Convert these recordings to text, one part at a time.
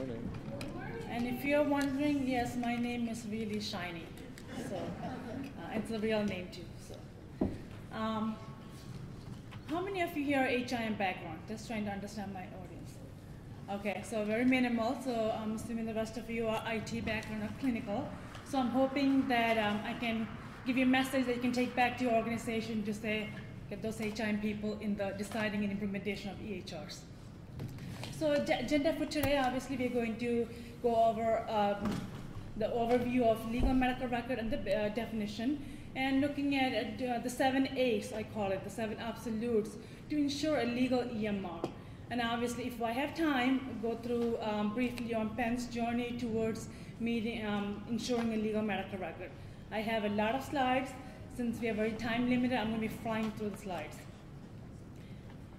morning. And if you're wondering, yes, my name is really Shiny. So it's a real name too. So, how many of you here are HIM background? Just trying to understand my audience. Okay, so very minimal. So I'm assuming the rest of you are IT background or clinical. So I'm hoping that I can give you a message that you can take back to your organization to say, get those HIM people in the deciding and implementation of EHRs. So agenda for today, obviously we're going to go over the overview of legal medical record and the definition, and looking at the 7 A's, I call it, the 7 absolutes, to ensure a legal EMR. And obviously, if I have time, go through briefly on Penn's journey towards ensuring a legal medical record. I have a lot of slides. Since we are very time limited, I'm going to be flying through the slides.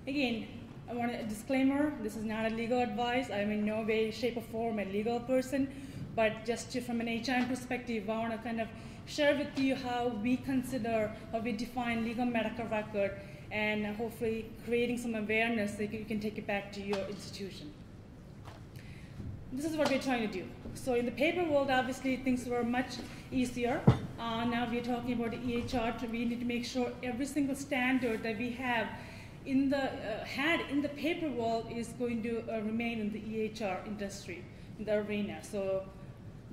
Again, I want a disclaimer, this is not a legal advice. I'm in no way, shape, or form a legal person, but just from an HIM perspective, I want to kind of share with you how we consider, how we define legal medical record, and hopefully creating some awareness so you can take it back to your institution. This is what we're trying to do. So in the paper world, obviously, things were much easier. Now we're talking about the EHR. We need to make sure every single standard that we have in the paper world is going to remain in the EHR industry, in the arena. So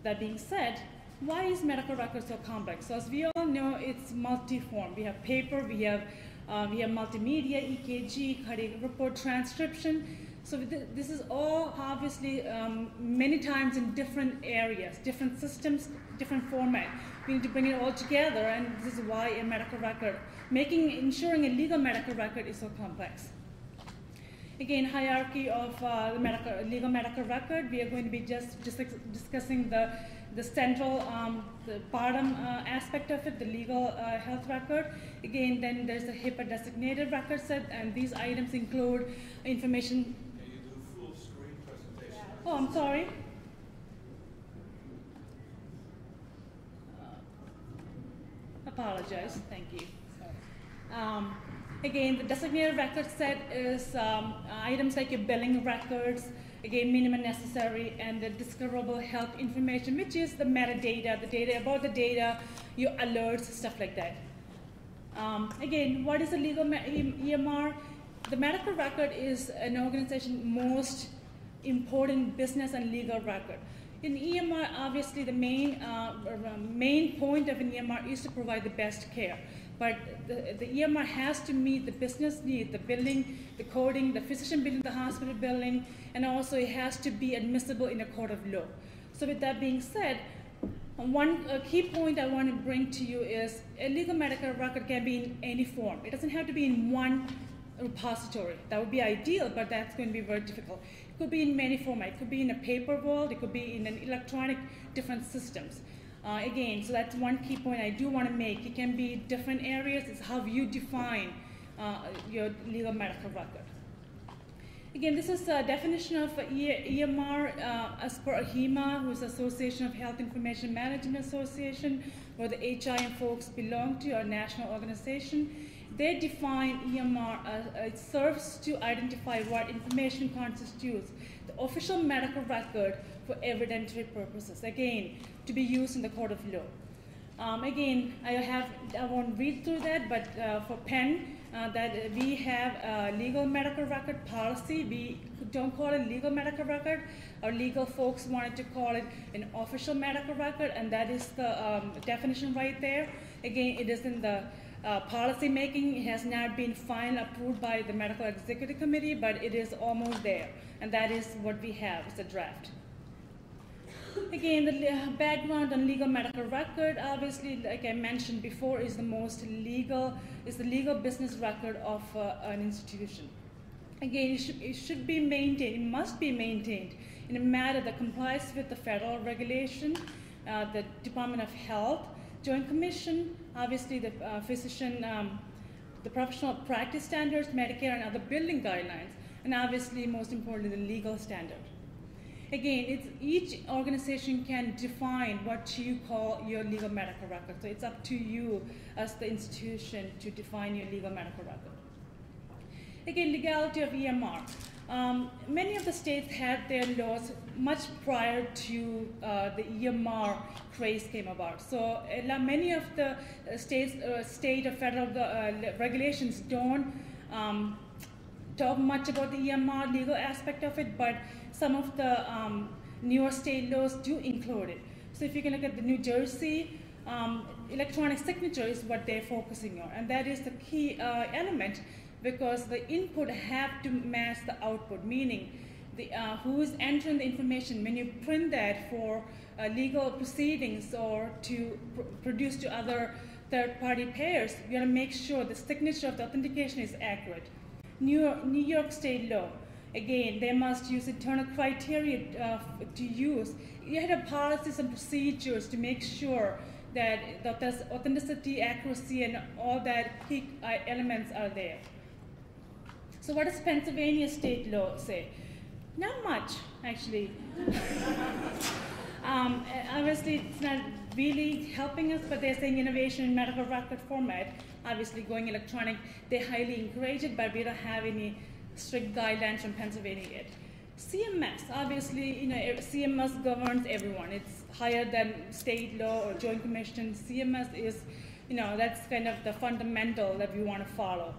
that being said, why is medical record so complex? So as we all know, it's multi-form. We have paper, we have multimedia, EKG, cardiac report, transcription. So this is all obviously many times in different areas, different systems, different format. We need to bring it all together, and this is why a medical record, ensuring a legal medical record is so complex. Again, hierarchy of the legal medical record. We are going to be just discussing the central, the bottom aspect of it, the legal health record. Again, then there's a HIPAA designated record set, and these items include information. Can you do full screen presentation? Oh, I'm sorry. Apologize, thank you. Again, the designated record set is items like your billing records, again, minimum necessary, and the discoverable health information, which is the metadata, the data about the data, your alerts, stuff like that. Again, what is a legal EMR? The medical record is an organization's most important business and legal record. In EMR, obviously, the main point of an EMR is to provide the best care. But the EMR has to meet the business need, the billing, the coding, the physician billing, the hospital billing, and also it has to be admissible in a court of law. So with that being said, one key point I want to bring to you is a legal medical record can be in any form. It doesn't have to be in one repository. That would be ideal, but that's going to be very difficult. It could be in many formats. It could be in a paper world. It could be in an electronic, different systems. Again, so that's one key point I do want to make. It can be different areas. It's how you define your legal medical record. Again, this is a definition of EMR as per AHIMA, who's Association of Health Information Management Association, where the HIM folks belong to, our national organization. They define EMR as it serves to identify what information constitutes the official medical record for evidentiary purposes, again, to be used in the court of law. Again, I won't read through that, but for Penn, that we have a legal medical record policy. We don't call it legal medical record. Our legal folks wanted to call it an official medical record, and that is the definition right there. Again, it is in the policy making. It has not been finally approved by the medical executive committee, but it is almost there, and that is what we have. It's a draft. Again, the background on legal medical record, obviously, like I mentioned before, is the legal business record of an institution. Again, it should be maintained, it must be maintained in a manner that complies with the federal regulation, the Department of Health, Joint Commission, obviously the physician, the professional practice standards, Medicare, and other billing guidelines, and obviously, most importantly, the legal standard. Again, each organization can define what you call your legal medical record. So it's up to you as the institution to define your legal medical record. Again, legality of EMR. Many of the states had their laws much prior to the EMR craze came about. So many of the states, state or federal regulations don't talk much about the EMR legal aspect of it, but some of the newer state laws do include it. So if you can look at the New Jersey, electronic signature is what they're focusing on, and that is the key element, because the input have to match the output, meaning who is entering the information. When you print that for legal proceedings or to produce to other third-party payers, you got to make sure the signature of the authentication is accurate. New York State law, again, they must use internal criteria to use. You have policies and procedures to make sure that the authenticity, accuracy, and all that key elements are there. So what does Pennsylvania state law say? Not much, actually. Obviously, it's not really helping us, but they're saying innovation in medical record format, obviously going electronic, they highly encourage it, but we don't have any strict guidelines from Pennsylvania yet. CMS, obviously, CMS governs everyone. It's higher than state law or joint commission. CMS is, that's kind of the fundamental that we want to follow.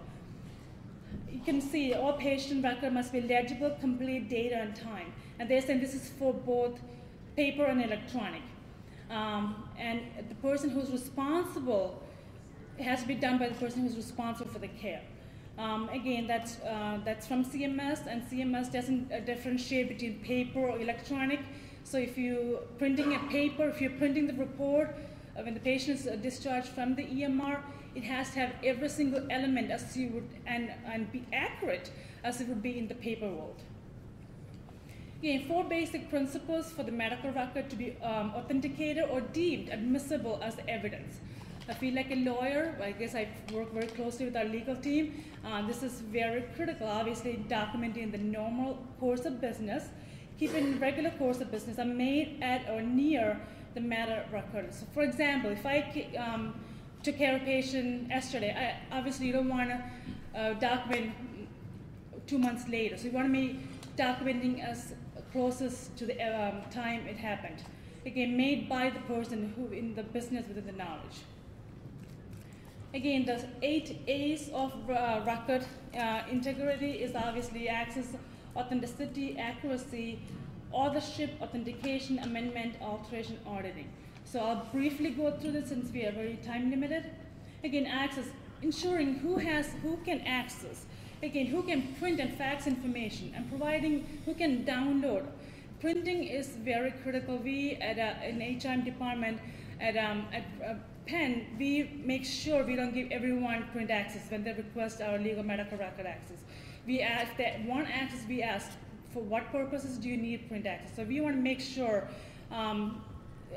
You can see all patient record must be legible, complete data and time. And they're saying this is for both paper and electronic. And the person who's responsible, it has to be done by the person who's responsible for the care. Again, that's from CMS, and CMS doesn't differentiate between paper or electronic. So if you're printing a paper, if you're printing the report, when the patient is discharged from the EMR, it has to have every single element as you would, and be accurate as it would be in the paper world. Again, 4 basic principles for the medical record to be authenticated or deemed admissible as evidence. I feel like a lawyer, I guess I work very closely with our legal team. This is very critical, obviously documenting the normal course of business, keeping regular course of business are made at or near the matter record. So for example, if I took care of a patient yesterday, obviously you don't want to document 2 months later. So you want to be documenting as closest to the time it happened. Again, made by the person who in the business within the knowledge. Again, the 8 A's of record integrity is obviously access, authenticity, accuracy, authorship, authentication, amendment, alteration, auditing. So I'll briefly go through this since we are very time limited. Again, access, ensuring who can access. Again, who can print and fax information, and providing who can download. Printing is very critical. We at an HRM department at Penn, we make sure we don't give everyone print access when they request our legal medical record access. We ask that one access, we ask for what purposes do you need print access. So we want to make sure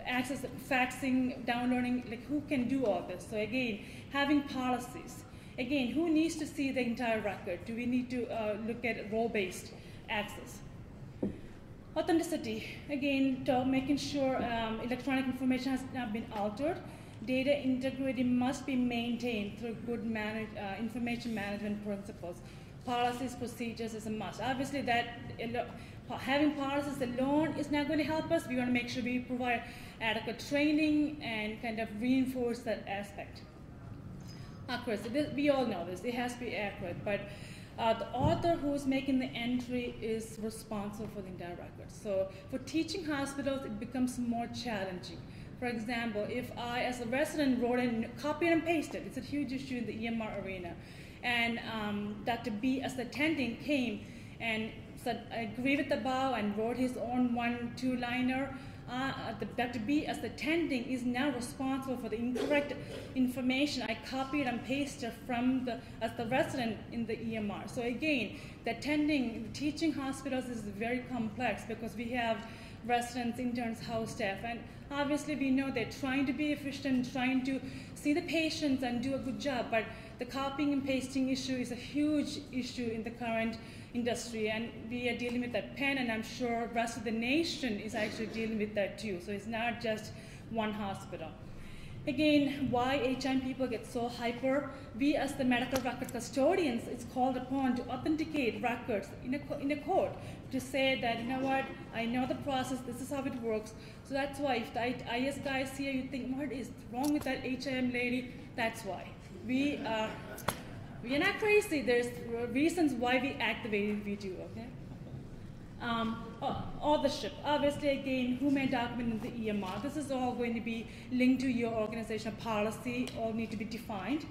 access, faxing, downloading, like who can do all this. So again, having policies. Again, who needs to see the entire record? Do we need to look at role-based access? Authenticity. Again, making sure electronic information has not been altered. Data integrity must be maintained through good information management principles. Policies, procedures is a must. Obviously, that having policies alone is not going to help us. We want to make sure we provide adequate training and kind of reinforce that aspect. Accuracy. We all know this. It has to be accurate, but the author who is making the entry is responsible for the entire record. So for teaching hospitals, it becomes more challenging. For example, if I, as a resident, wrote and copied and pasted, it's a huge issue in the EMR arena, and Dr. B, as the attending, came and said, I agree with the above, and wrote his own 1-2-liner. Dr. B, as the attending, is now responsible for the incorrect information I copied and pasted from as the resident in the EMR. So again, the attending, teaching hospitals is very complex because we have residents, interns, house staff, and obviously we know they're trying to be efficient, trying to see the patients and do a good job, but the copying and pasting issue is a huge issue in the current industry, and we are dealing with that Penn, and I'm sure the rest of the nation is actually dealing with that too. So it's not just one hospital. Again, why HIM people get so hyper? We as the medical record custodians is called upon to authenticate records in a court to say that, you know what, I know the process, this is how it works. So that's why if the IS guys here, you think, what is wrong with that HIM lady? That's why. We are not crazy. There's reasons why we act the way we do, okay? Authorship. Obviously, again, who may document in the EMR? This is all going to be linked to your organizational policy, all need to be defined.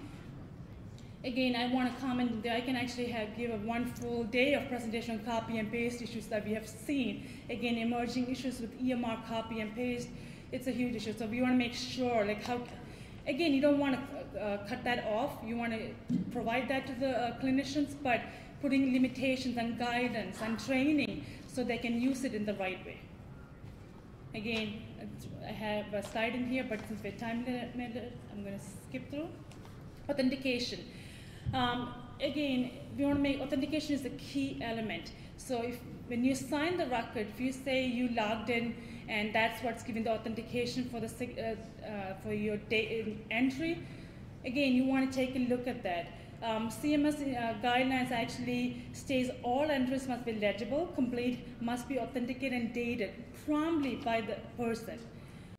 Again, I want to comment that I can actually give a one full day of presentation on copy and paste issues that we have seen. Again, emerging issues with EMR copy and paste, it's a huge issue. So we want to make sure, like how, again, you don't want to cut that off. You want to provide that to the clinicians, but putting limitations and guidance and training so they can use it in the right way. Again, I have a slide in here, but since we're time limited, I'm going to skip through. Authentication. Again, we want to make authentication is a key element. So when you sign the record, if you say you logged in and that's what's giving the authentication for the for your entry, again, you want to take a look at that. CMS guidelines actually states all entries must be legible, complete, must be authenticated and dated promptly by the person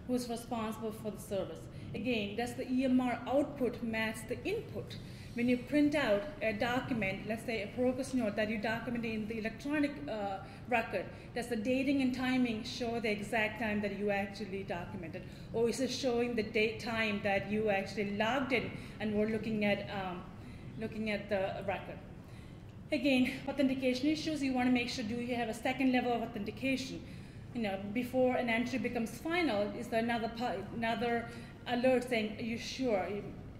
who's responsible for the service. Again, does the EMR output match the input? When you print out a document, let's say a progress note that you documented in the electronic record, does the dating and timing show the exact time that you actually documented? Or is it showing the date time that you actually logged in and were looking at the record? Again, authentication issues, you want to make sure, do you have a second level of authentication? You know, before an entry becomes final, is there another alert saying, are you sure?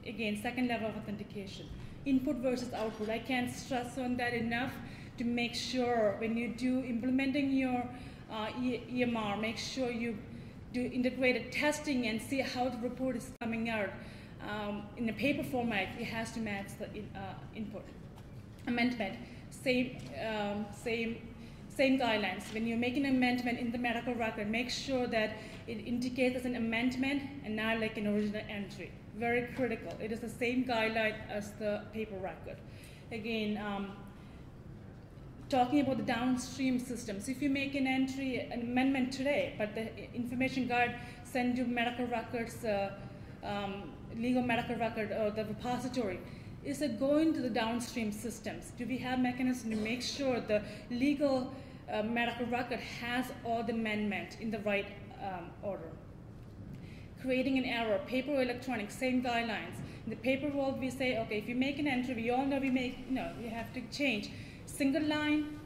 Again, second level of authentication. Input versus output. I can't stress on that enough to make sure when you do implementing your EMR, make sure you do integrated testing and see how the report is coming out. In a paper format, it has to match the input. Amendment, same guidelines. When you're making an amendment in the medical record, make sure that it indicates as an amendment and not like an original entry. Very critical. It is the same guideline as the paper record. Again, talking about the downstream systems. If you make an entry, an amendment today, but the information guide sends you medical records, legal medical record or the repository, is it going to the downstream systems? Do we have mechanisms to make sure the legal medical record has all the amendment in the right order? Creating an error, paper or electronic, same guidelines. In the paper world, we say, okay, if you make an entry, we all know you have to change single line,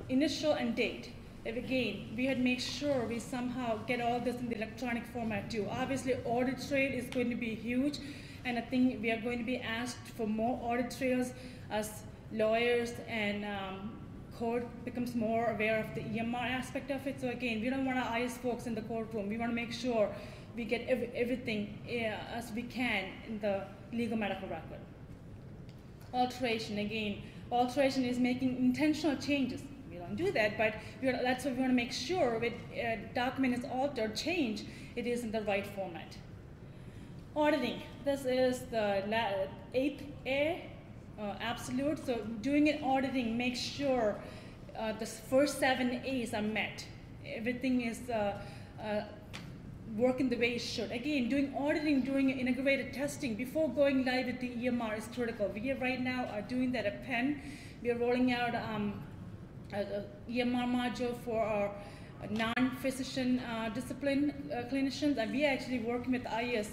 initial and date. Again, we had to make sure we somehow get all this in the electronic format too. Obviously, audit trail is going to be huge, and I think we are going to be asked for more audit trails as lawyers and court becomes more aware of the EMR aspect of it. So again, we don't want our IS folks in the courtroom. We want to make sure we get everything as we can in the legal medical record. Alteration, again, alteration is making intentional changes. We don't do that, but that's what we want to make sure when a document is altered, change, it is in the right format. Auditing, this is the 8th A, absolute. So doing an auditing, make sure the first 7 A's are met. Everything is working the way it should. Again, doing auditing, doing integrated testing before going live with the EMR is critical. We right now are doing that at Penn. We are rolling out an EMR module for our non-physician discipline clinicians, and we are actually working with IS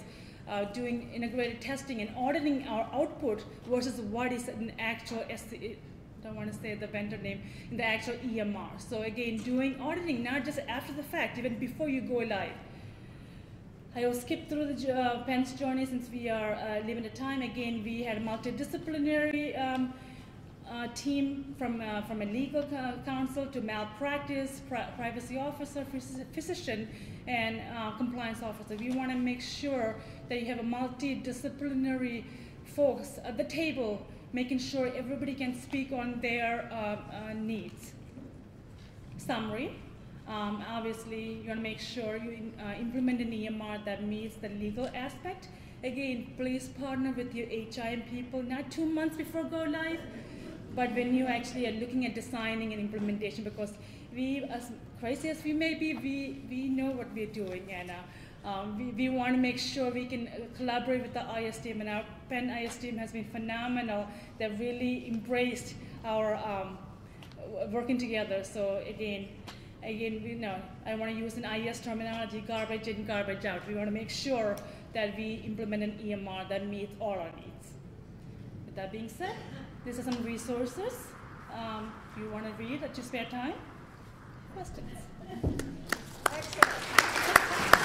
doing integrated testing and auditing our output versus what is an actual I don't want to say the vendor name, in the actual EMR. So again, doing auditing, not just after the fact, even before you go live. I will skip through the Penn's journey since we are limited time. Again, we had a multidisciplinary team from a legal counsel to malpractice, privacy officer, physician, and compliance officer. We want to make sure that you have a multidisciplinary folks at the table, making sure everybody can speak on their needs. Summary. Obviously, you want to make sure you implement an EMR that meets the legal aspect. Again, please partner with your HIM people, not 2 months before go live, but when you actually are looking at designing and implementation, because we, as crazy as we may be, we know what we're doing, and we want to make sure we can collaborate with the IS team, and our Penn IS team has been phenomenal. They've really embraced our working together. So again, we know, I want to use an IS terminology, garbage in, garbage out. We want to make sure that we implement an EMR that meets all our needs. With that being said, these are some resources. If you want to read at your spare time. Questions? Excellent.